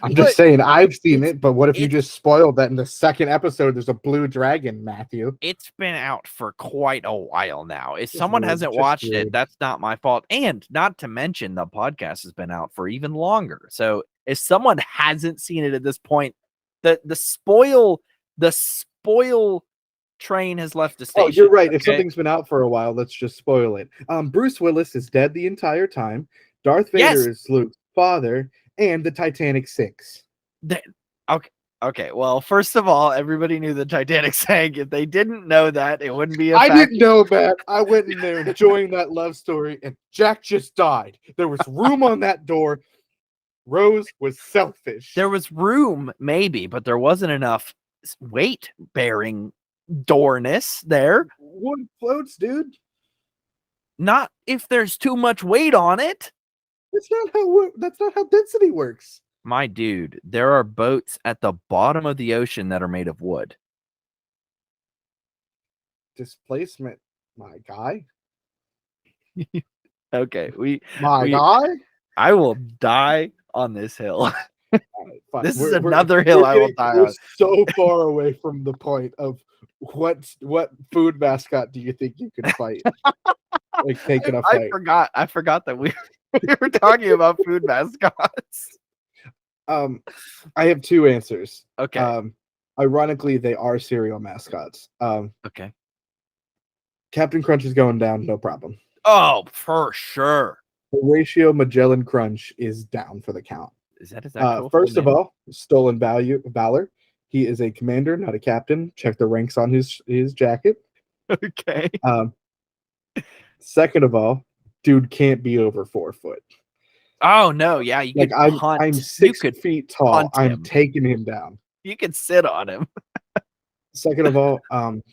I'm just saying, I've seen it, but what if you just spoiled that in the second episode there's a blue dragon, Matthew? It's been out for quite a while now. If someone hasn't watched it, that's not my fault. And not to mention, the podcast has been out for even longer. So if someone hasn't seen it at this point, the spoil train has left the station. Oh, you're right. Okay? If something's been out for a while, let's just spoil it. Bruce Willis is dead the entire time. Darth Vader is Luke's father, and the Titanic sinks. Okay. Well, first of all, everybody knew the Titanic sank. If they didn't know that, it wouldn't be a fact. I didn't know that. I went in there enjoying that love story, and Jack just died. There was room on that door. Rose was selfish. There was room, maybe, but there wasn't enough weight-bearing doorness there. Wood floats, dude. Not if there's too much weight on it. That's not how density works. My dude, there are boats at the bottom of the ocean that are made of wood. displacement, my guy. Okay, My we guy. I will die on this hill. Fine. This is another hill I will die we're on. so far away from the point of what food mascot do you think you could fight? Like taking a fight. I forgot that we were talking about food mascots. I have two answers. Okay. Ironically, they are cereal mascots. Okay. Captain Crunch is going down, no problem. Oh, for sure. Horatio Magellan Crunch is down for the count. Is that his actual First full of name? all, stolen valor. He is a commander, not a captain. Check the ranks on his jacket. Okay. Second of all, dude can't be over 4 foot. Oh no, yeah, you Like could punt. I'm You 6 could feet tall. punt I'm him. taking him down. You could sit on him. Second of all,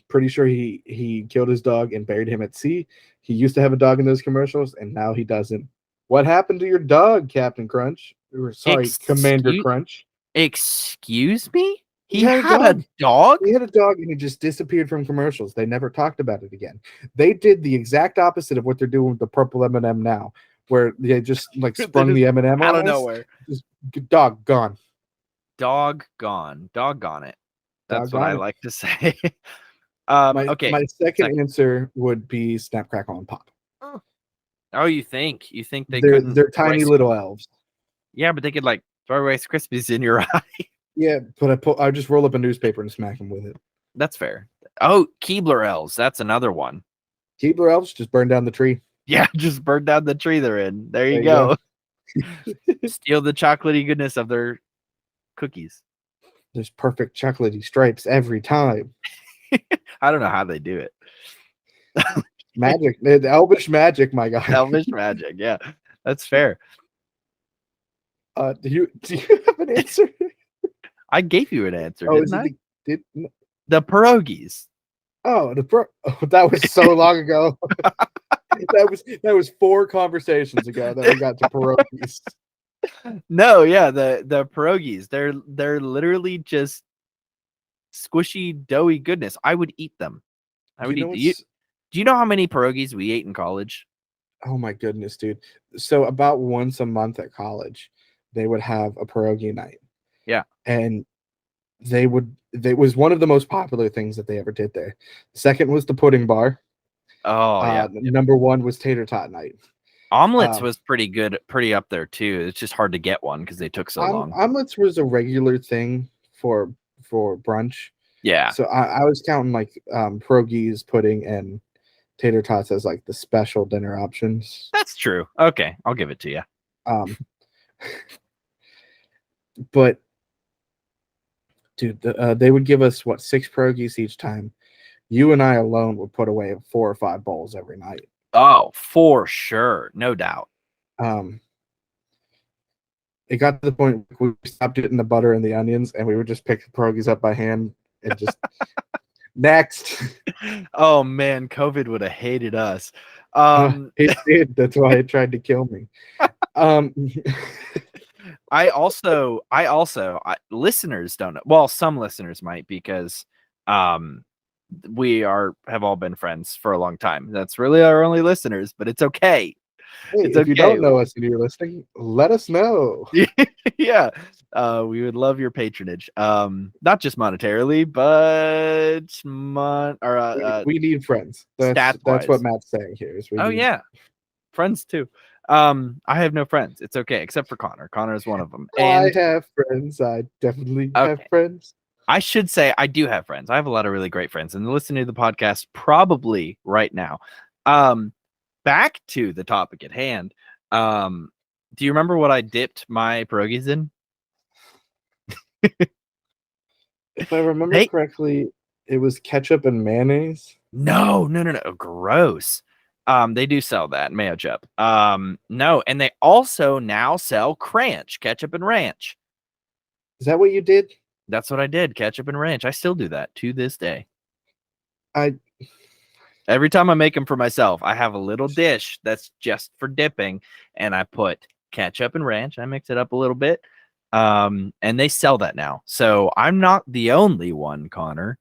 pretty sure he killed his dog and buried him at sea. He used to have a dog in those commercials, and now he doesn't. What happened to your dog, Captain Crunch? Or, sorry, Commander Crunch. Excuse me? He had had a dog? He had a dog, and he just disappeared from commercials. They never talked about it again. They did the exact opposite of what they're doing with the purple M&M now, where they just like sprung the M&M out on of us. nowhere. Just dog gone. Dog gone. Doggone it. That's Doggone what I it. like to say. Okay. My second answer would be Snap, Crackle, and Pop. Oh, you think they They're couldn't? tiny little elves. Yeah, but they could like throw Rice Krispies in your eye. Yeah, but I just roll up a newspaper and smack them with it. That's fair. Oh, Keebler elves. That's another one. Keebler elves just burn down the tree. Yeah, just burn down the tree they're in. There you go. Steal the chocolatey goodness of their cookies. There's perfect chocolatey stripes every time. I don't know how they do it. Magic, elvish magic, my guy. Elvish magic. Yeah, that's fair. Do you have an answer? I gave you an answer, didn't I? The pierogies. Oh, that was so long ago. that was 4 conversations ago that we got to pierogies. No, yeah, the pierogies. They're literally just squishy, doughy goodness. I would eat them. I would eat. Do you know how many pierogies we ate in college? Oh my goodness, dude. So about once a month at college, they would have a pierogi night. Yeah. And they was one of the most popular things that they ever did there. Second was the pudding bar. Oh, yeah. Number 1 was tater tot night. Omelets was pretty good, pretty up there too. It's just hard to get one because they took so long. Omelets was a regular thing for brunch. Yeah. So I was counting like pierogies, pudding, and tater tots as like the special dinner options. That's true. Okay, I'll give it to you. But dude, they would give us 6 pierogies each time. You and I alone would put away 4 or 5 bowls every night. Oh, for sure, no doubt. It got to the point we stopped getting the butter and the onions, and we would just pick the pierogies up by hand and just next. Oh man, COVID would have hated us. It did. That's why it tried to kill me. Listeners don't know. Well, some listeners might, because we have all been friends for a long time. That's really our only listeners, but it's okay. Hey, if you don't know us and you're listening, let us know. Yeah. We would love your patronage. Not just monetarily, but we need friends. That's what Matt's saying here. Is yeah. Friends too. I have no friends. It's okay, except for Connor. Connor is one of them. I have friends. I definitely have friends. I should say I do have friends. I have a lot of really great friends, and they're listening to the podcast probably right now. Back to the topic at hand. Do you remember what I dipped my pierogies in? If I remember correctly, it was ketchup and mayonnaise. No. Gross. They do sell that mayo chup. No, and they also now sell Cranch, ketchup and ranch. Is that what you did? That's what I did, ketchup and ranch. I still do that to this day. Every time I make them for myself, I have a little dish that's just for dipping, and I put ketchup and ranch. I mix it up a little bit, and they sell that now. So I'm not the only one, Connor.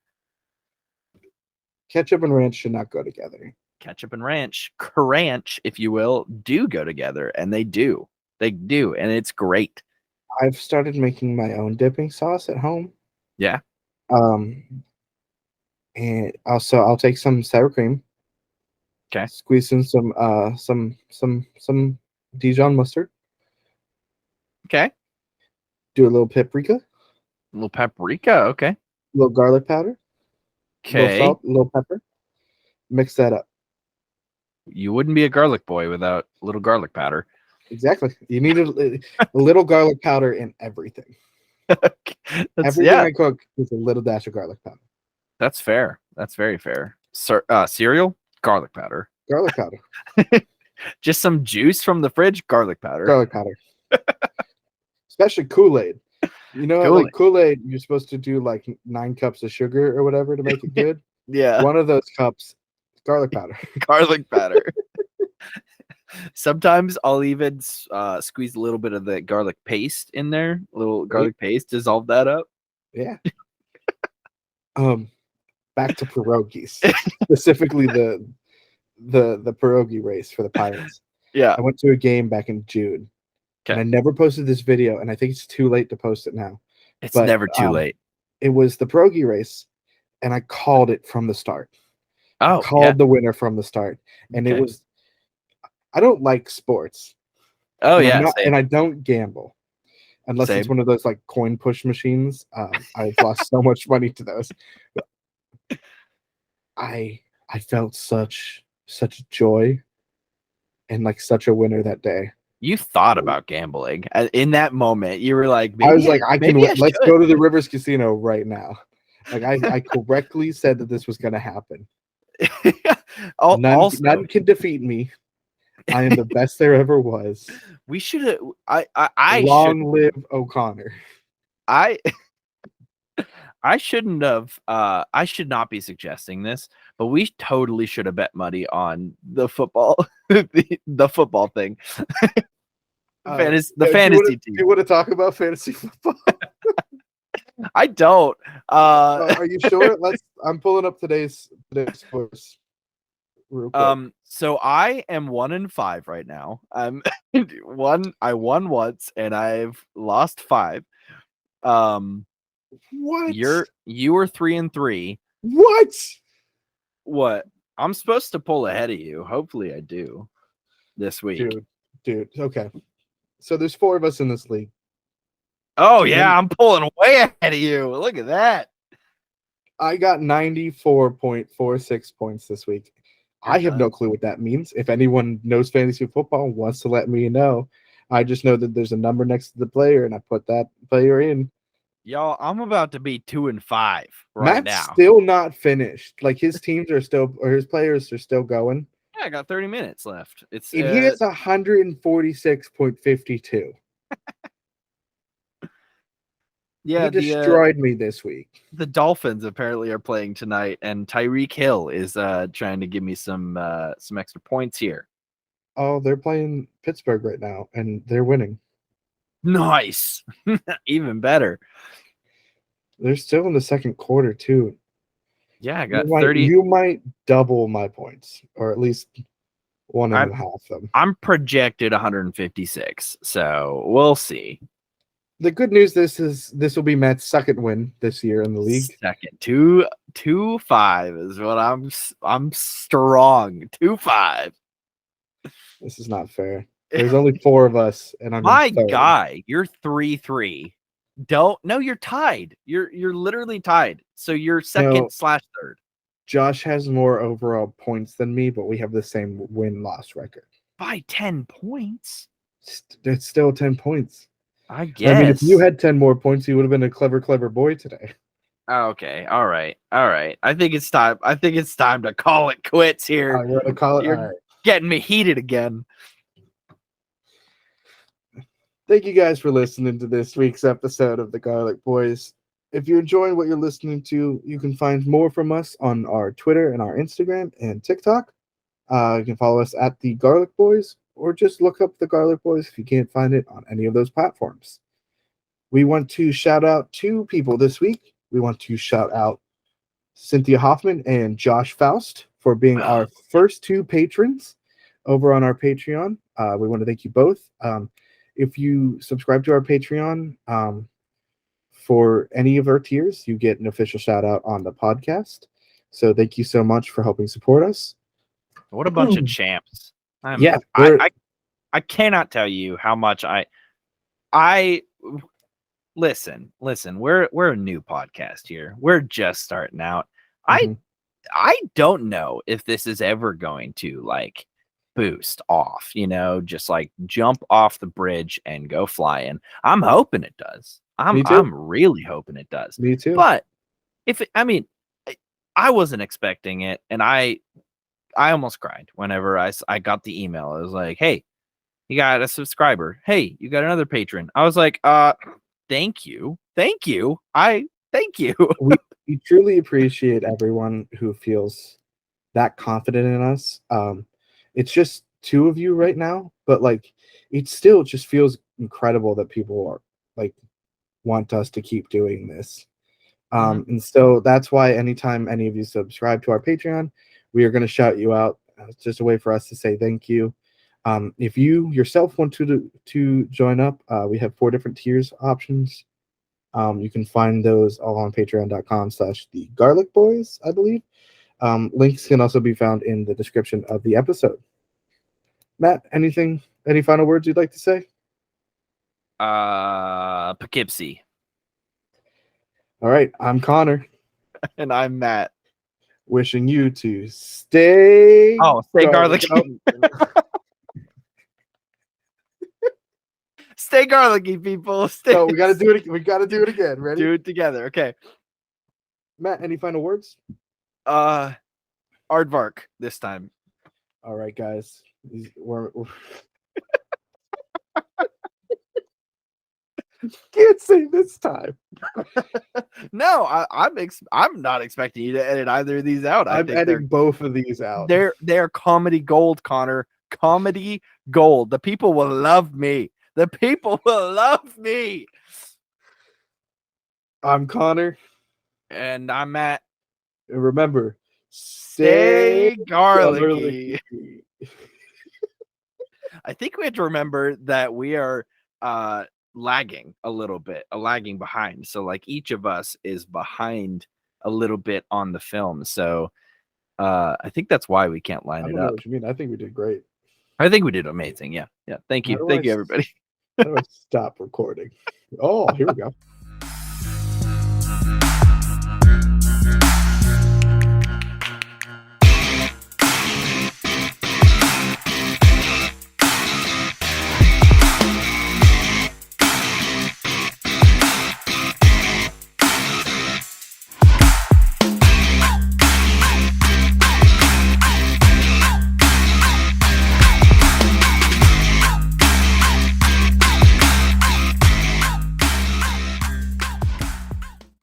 Ketchup and ranch should not go together. Ketchup and ranch, cranch, if you will, do go together, and they do. They do, and it's great. I've started making my own dipping sauce at home. Yeah. And also I'll take some sour cream. Okay. Squeeze in some Dijon mustard. Okay. Do a little paprika. A little paprika. Okay. A little garlic powder. A little Okay. salt, a little pepper. Mix that up. You wouldn't be a garlic boy without a little garlic powder. Exactly. You need a little garlic powder in everything. Everything I cook is a little dash of garlic powder. That's fair. That's very fair. Cereal, garlic powder. Garlic powder. Just some juice from the fridge, garlic powder. Garlic powder. Especially Kool-Aid. You know, Kool-Aid. like Kool-Aid, you're supposed to do like 9 cups of sugar or whatever to make it good. Yeah. One of those cups, garlic powder. Garlic powder. Sometimes I'll even squeeze a little bit of the garlic paste in there. A little garlic paste, dissolve that up. Yeah. Back to pierogies. Specifically the pierogi race for the Pirates. Yeah. I went to a game back in June. And I never posted this video, and I think it's too late to post it now. It's never too late. It was the pierogi race, and I called it from the start. Oh, I called the winner from the start. And it was, I don't like sports. Oh, and I don't gamble. Unless it's one of those like coin push machines. I've lost so much money to those. But I felt such joy and like such a winner that day. You thought about gambling in that moment. You were like, I was like, let's go to the Rivers Casino right now. Like I correctly said that this was going to happen. None can defeat me. I am the best there ever was. We should have. I long live O'Connor. I shouldn't have. I should not be suggesting this, but we totally should have bet money on the football, the football thing. Fantasy team. You want to talk about fantasy football? I don't. Are you sure? I'm pulling up today's scores. So I am 1-5 right now. I won once and I've lost 5. What? You were 3-3. What? I'm supposed to pull ahead of you. Hopefully I do this week. Dude. Okay. So there's 4 of us in this league. Oh yeah, I'm pulling way ahead of you. Look at that. I got 94.46 points this week. I have no clue what that means. If anyone knows fantasy football and wants to let me know, I just know that there's a number next to the player and I put that player in. Y'all, I'm about to be 2-5 right now. Matt's still not finished. Like his teams are still, or his players are still going. Yeah, I got 30 minutes left. And he has 146.52. Yeah, he destroyed me this week. The Dolphins apparently are playing tonight, and Tyreek Hill is trying to give me some extra points here. Oh, they're playing Pittsburgh right now, and they're winning. Nice, even better. They're still in the second quarter too. Yeah, I got 30. You might double my points, or at least 1.5 of them. I'm projected 156, so we'll see. The good news this will be Matt's second win this year in the league. Second, 2-5 is what I'm strong. 2-5. This is not fair. There's only 4 of us, and I'm my guy. You're 3-3. You're tied. You're literally tied. So you're second/third. Josh has more overall points than me, but we have the same win-loss record by 10 points. It's still 10 points. I guess. I mean, if you had 10 more points, you would have been a clever boy today. Okay. All right. I think it's time. To call it quits here. All right, we're gonna call it. You're all right. Getting me heated again. Thank you guys for listening to this week's episode of the Garlic Boys. If you're enjoying what you're listening to, you can find more from us on our Twitter and our Instagram and TikTok. You can follow us at the Garlic Boys, or just look up the Garlic Boys if you can't find it on any of those platforms. We want to shout out 2 people this week. We want to shout out Cynthia Hoffman and Josh Faust for being our first 2 patrons over on our Patreon. We want to thank you both. If you subscribe to our Patreon, for any of our tiers, you get an official shout out on the podcast. So thank you so much for helping support us. What a bunch of champs. Yeah, I cannot tell you how much I listen, we're a new podcast here. We're just starting out. I don't know if this is ever going to like boost off, just like jump off the bridge and go flying. I'm hoping it does. I'm really hoping it does. Me too. But I wasn't expecting it, and I almost cried whenever I got the email. It was like, hey, you got a subscriber. Hey, you got another patron. I was like, thank you. Thank you. Thank you. We truly appreciate everyone who feels that confident in us. It's just 2 of you right now, but like it still just feels incredible that people are like want us to keep doing this. And so that's why anytime any of you subscribe to our Patreon, we are going to shout you out. It's just a way for us to say thank you. If you yourself want to join up, we have 4 different tiers options. You can find those all on patreon.com/the Garlic Boys, I believe. Links can also be found in the description of the episode. Matt, any final words you'd like to say? Poughkeepsie. All right, I'm Connor. And I'm Matt. Wishing you to stay garlicky. Stay garlicky, people. We gotta do it. We gotta do it again. Ready? Do it together. Okay. Matt, any final words? Aardvark this time. All right, guys. We're can't say this time. No, I'm not expecting you to edit either of these out. I'm editing both of these out. They're comedy gold, Connor. Comedy gold. The people will love me. The people will love me. I'm Connor. And I'm Matt. And remember, stay garlicky. I think we have to remember that we are lagging a little bit, lagging behind. So like each of us is behind a little bit on the film. So I think that's why we can't line it up. I don't know what you mean. I think we did great. I think we did amazing. Yeah. Thank you. Thank you, everybody. How do I stop recording? Oh, here we go.